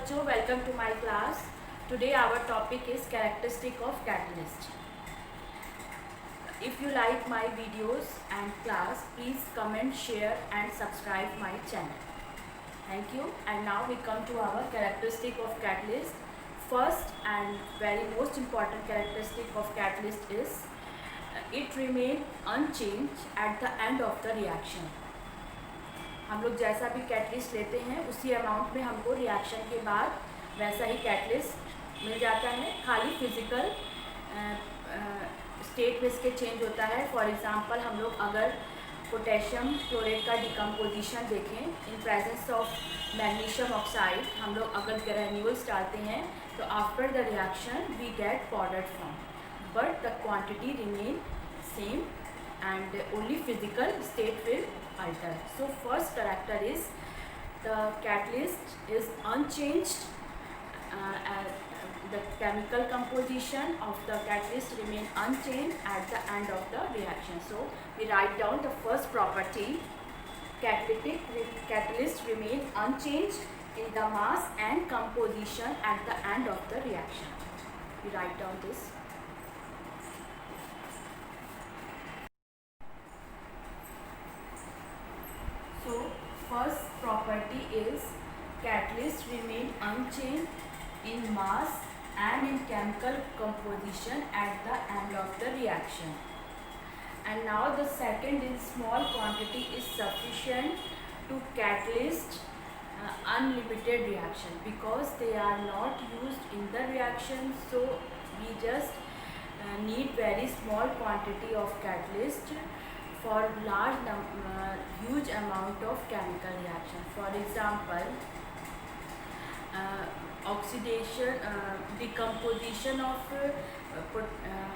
बच्चों, welcome to my class. Today our topic is characteristic of catalyst. If you like my videos and class, please comment, share and subscribe my channel. Thank you. And now we come to our characteristic of catalyst. First and very most important characteristic of catalyst is it remain unchanged at the end of the reaction. हम लोग जैसा भी catalyst लेते हैं उसी amount में हमको reaction के बाद वैसा ही कैटलिस्ट मिल जाता है, खाली फिजिकल स्टेट में इसके चेंज होता है। फॉर एग्जांपल हम लोग अगर पोटेशियम क्लोरेट का डिकम्पोजिशन देखें in presence of magnesium oxide, हम लोग अगर ग्रेन्यूल्स डालते हैं तो after the reaction we get powdered form, but the quantity remain same and only physical state will alter. So first character is the catalyst is unchanged, the chemical composition of the catalyst remain unchanged at the end of the reaction. So we write down the first property: catalyst remain unchanged in the mass and composition at the end of the reaction. We write down this. So first property is catalyst remain unchanged in mass and in chemical composition at the end of the reaction. And now the second is small quantity is sufficient to catalyst unlimited reaction, because they are not used in the reaction, so we just need very small quantity of catalyst for huge amount of chemical reaction. For example, oxidation, decomposition of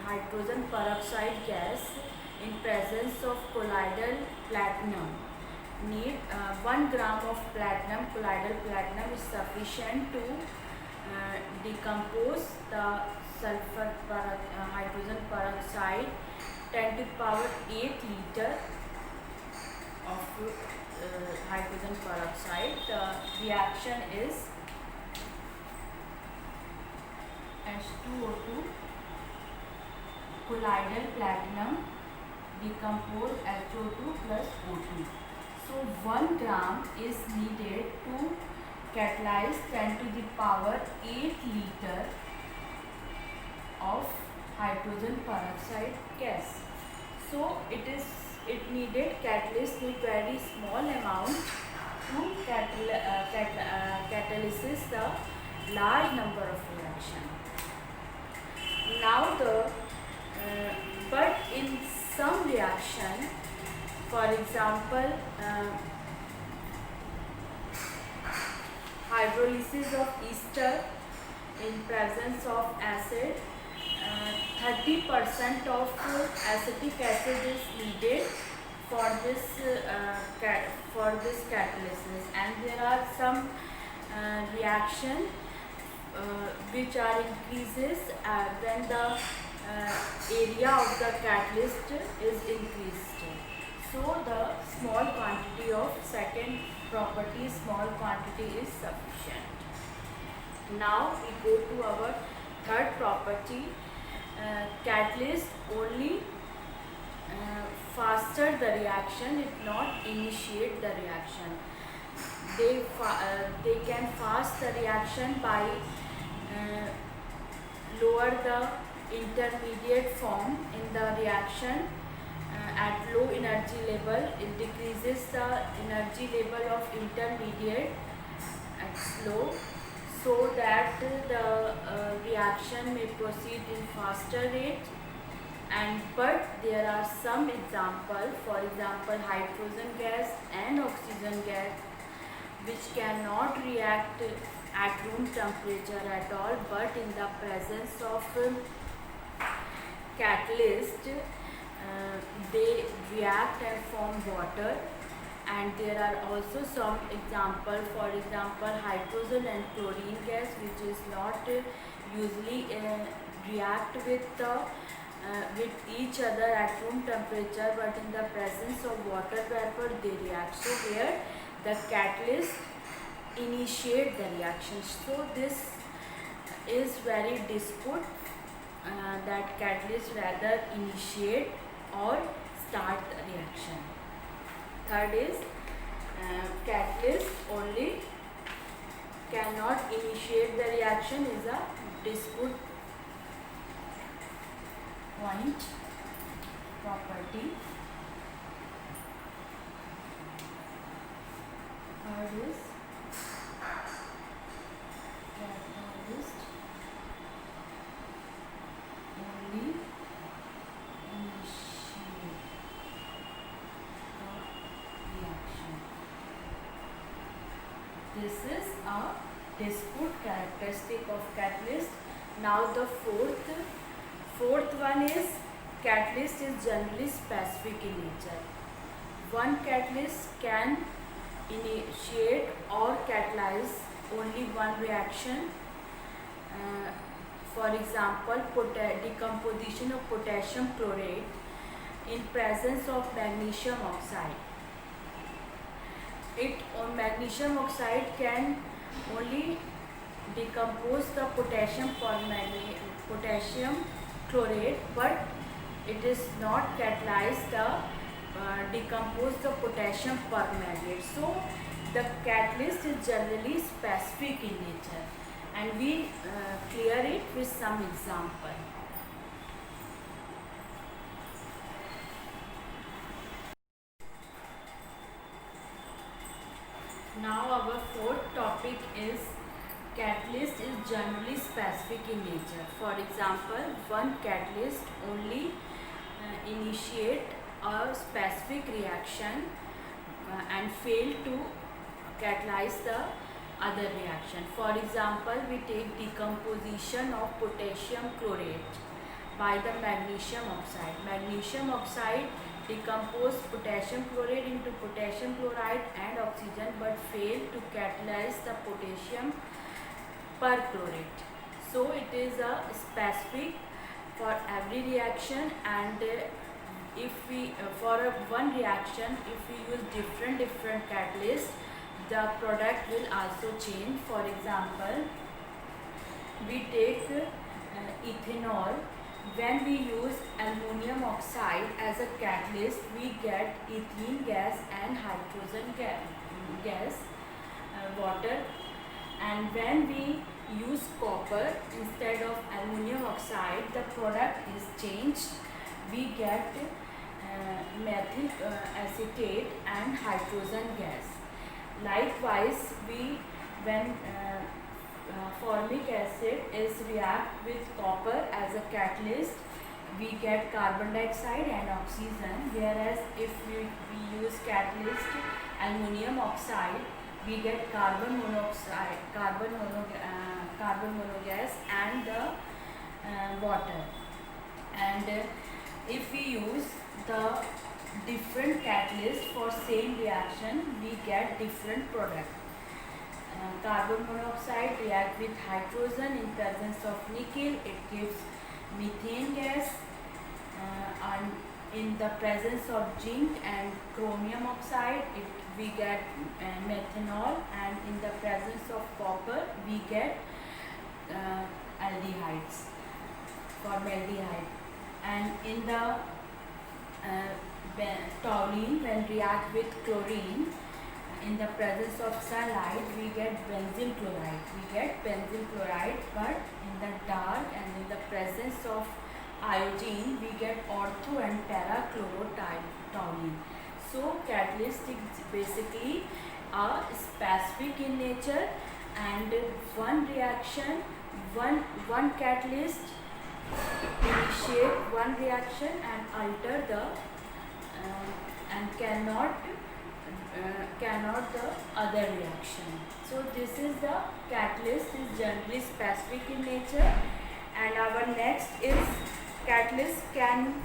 hydrogen peroxide gas in presence of colloidal platinum need 1 gram of platinum. Colloidal platinum is sufficient to decompose the hydrogen peroxide 10 to the power 8 liter of hydrogen peroxide. The reaction is H2O2 colloidal platinum decompose HO2 plus O2. So 1 gram is needed to catalyze 10 to the power 8 liter of hydrogen peroxide gas. So it needed catalyst with very small amount to catalysis the large number of reaction. Now but in some reaction, for example hydrolysis of ester in presence of acid, 30% of acetic acid is needed for this catalysis, and there are some reaction which are increases when the area of the catalyst is increased. So the small quantity of second property, small quantity is sufficient. Now we go to our third property. Catalyst only faster the reaction, it not initiate the reaction. They can fast the reaction by lower the intermediate form in the reaction at low energy level. It decreases the energy level of intermediate at slow, so that the reaction may proceed in faster rate. And but there are some example, for example hydrogen gas and oxygen gas, which cannot react at room temperature at all, but in the presence of catalyst they react and form water. And there are also some example, for example hydrogen and chlorine gas, which is not usually react with each other at room temperature, but in the presence of water vapor they react. So here the catalyst initiate the reaction. So this is very dispute that catalyst rather initiate or start the reaction. Third is catalyst only cannot initiate the reaction is a dispute point property. Third is catalyst only initiate the reaction. This is a dispute characteristic of catalyst. Now the fourth one is catalyst is generally specific in nature. One catalyst can initiate or catalyze only one reaction. For example, decomposition of potassium chlorate in presence of magnesium oxide. Magnesium oxide can only decompose the potassium chlorate, but it is not catalyze the decompose the potassium permanganate. So the catalyst is generally specific in nature, and we clear it with some example. Now our fourth topic is catalyst is generally specific in nature. For example, one catalyst only initiate a specific reaction and fail to catalyze the other reaction. For example, we take decomposition of potassium chlorate by the magnesium oxide. Magnesium oxide decompose potassium chlorate into potassium chloride and oxygen, but fail to catalyze the potassium perchlorate. So it is a specific for every reaction, and if we for one reaction, if we use different catalysts, the product will also change. For example, we take ethanol. When we use aluminum oxide as a catalyst, we get ethylene gas and hydrogen gas, water. And when we use copper instead of aluminum oxide, the product is changed. We get methyl acetate and hydrogen gas. Likewise, when formic acid is react with copper as a catalyst, we get carbon dioxide and oxygen, whereas if we use catalyst aluminum oxide, we get carbon monogas and the water. And if we use the different catalyst for same reaction, we get different product. Carbon monoxide react with hydrogen in presence of nickel, it gives methane gas, and in the presence of zinc and chromium oxide, we get methanol, and in the presence of copper, we get aldehydes, formaldehyde. And in the toluene, when react with chlorine, in the presence of sunlight, we get benzyl chloride. But in the dark and in the presence of iodine, we get ortho and parachlorotoluene. So catalyst is basically specific in nature, and one reaction, one catalyst initiate one reaction and alter the and cannot the other reaction. So this is the catalyst is generally specific in nature. And our next is catalyst can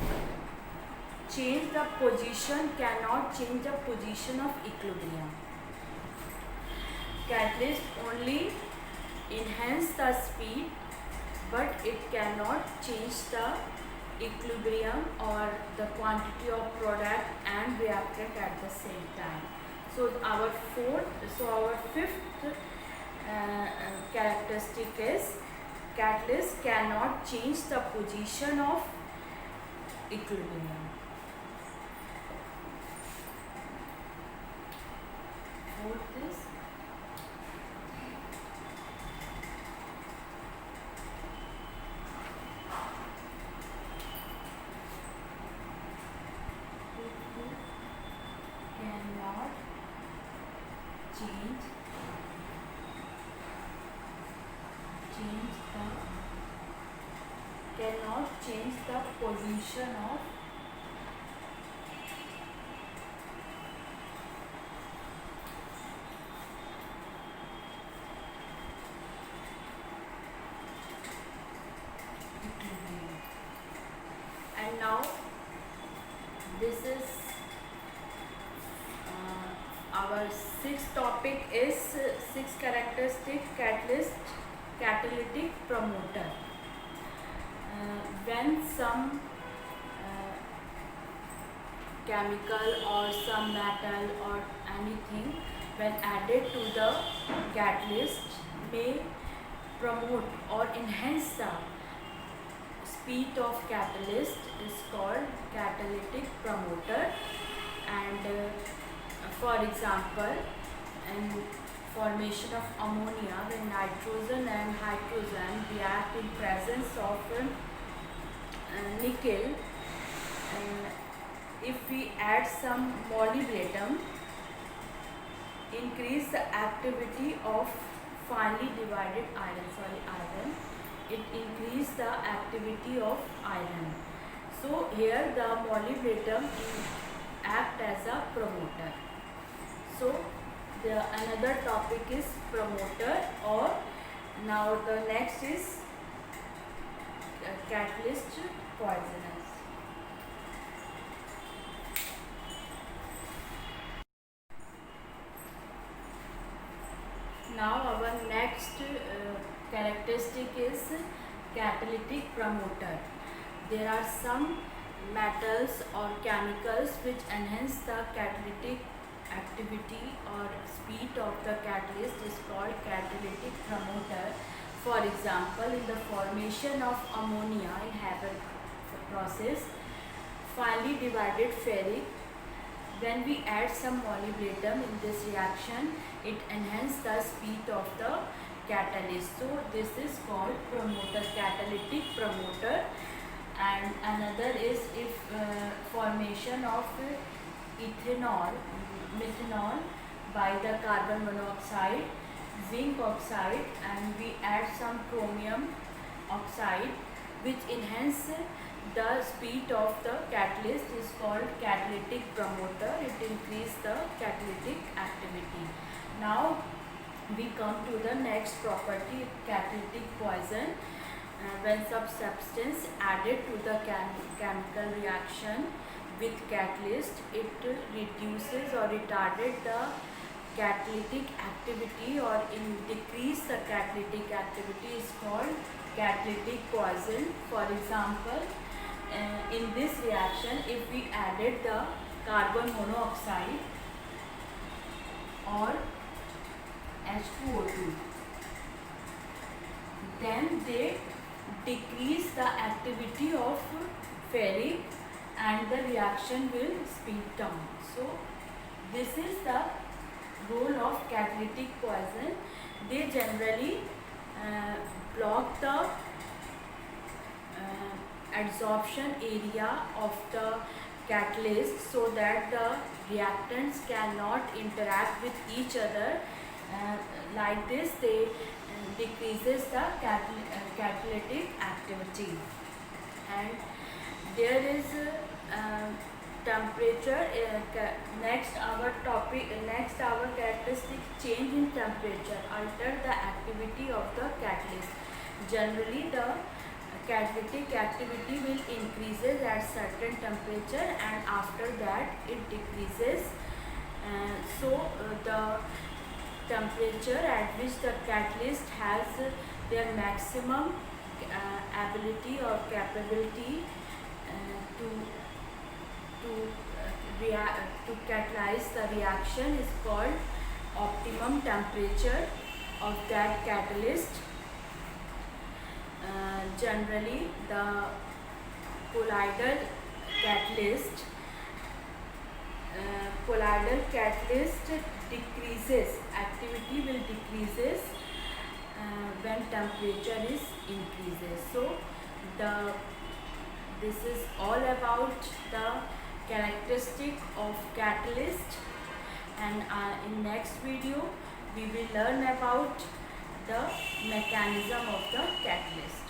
change the position, cannot change the position of equilibrium. Catalyst only enhance the speed, but it cannot change the equilibrium or the quantity of product and reactant at the same time. Our fifth characteristic is catalyst cannot change the position of equilibrium. Fourth is cannot change the position of equilibrium. And now this is our sixth topic is sixth characteristic catalytic promoter. When some chemical or some metal or anything when added to the catalyst may promote or enhance the speed of catalyst is called catalytic promoter. And for example, in formation of ammonia, when nitrogen and hydrogen react in presence of nickel, if we add some molybdenum, increase the activity of finely divided iron, it increase the activity of iron. So here the molybdenum act as a promoter. So another topic is promoter, or now the next is catalyst poisonous. Now our next characteristic is catalytic promoter. There are some metals or chemicals which enhance the catalytic activity or speed of the catalyst is called catalytic promoter. For example, in the formation of ammonia in Haber process, finely divided ferric, when we add some molybdenum in this reaction, it enhances the speed of the catalyst. So this is called promoter, catalytic promoter. And another is if formation of methanol by the carbon monoxide, zinc oxide, and we add some chromium oxide which enhance the speed of the catalyst is called catalytic promoter. It increases the catalytic activity. Now we come to the next property, catalytic poison. When some substance added to the chemical reaction with catalyst, it reduces or retarded the catalytic activity or decrease the catalytic activity is called catalytic poison. For example, in this reaction, if we added the carbon monoxide or H2O2, then they decrease the activity of ferric and the reaction will speed down. So this is the role of catalytic poison. They generally block the adsorption area of the catalyst so that the reactants cannot interact with each other. Like this, they decreases the catalytic activity. And there is temperature. Next our characteristic change in temperature alter the activity of the catalyst. Generally the catalytic activity will increases at certain temperature and after that it decreases. The temperature at which the catalyst has their maximum ability or capability to catalyze the reaction is called optimum temperature of that catalyst. Generally, the colloidal catalyst decreases, activity will decreases when temperature is increases. So this is all about the characteristic of catalyst, and in next video we will learn about the mechanism of the catalyst.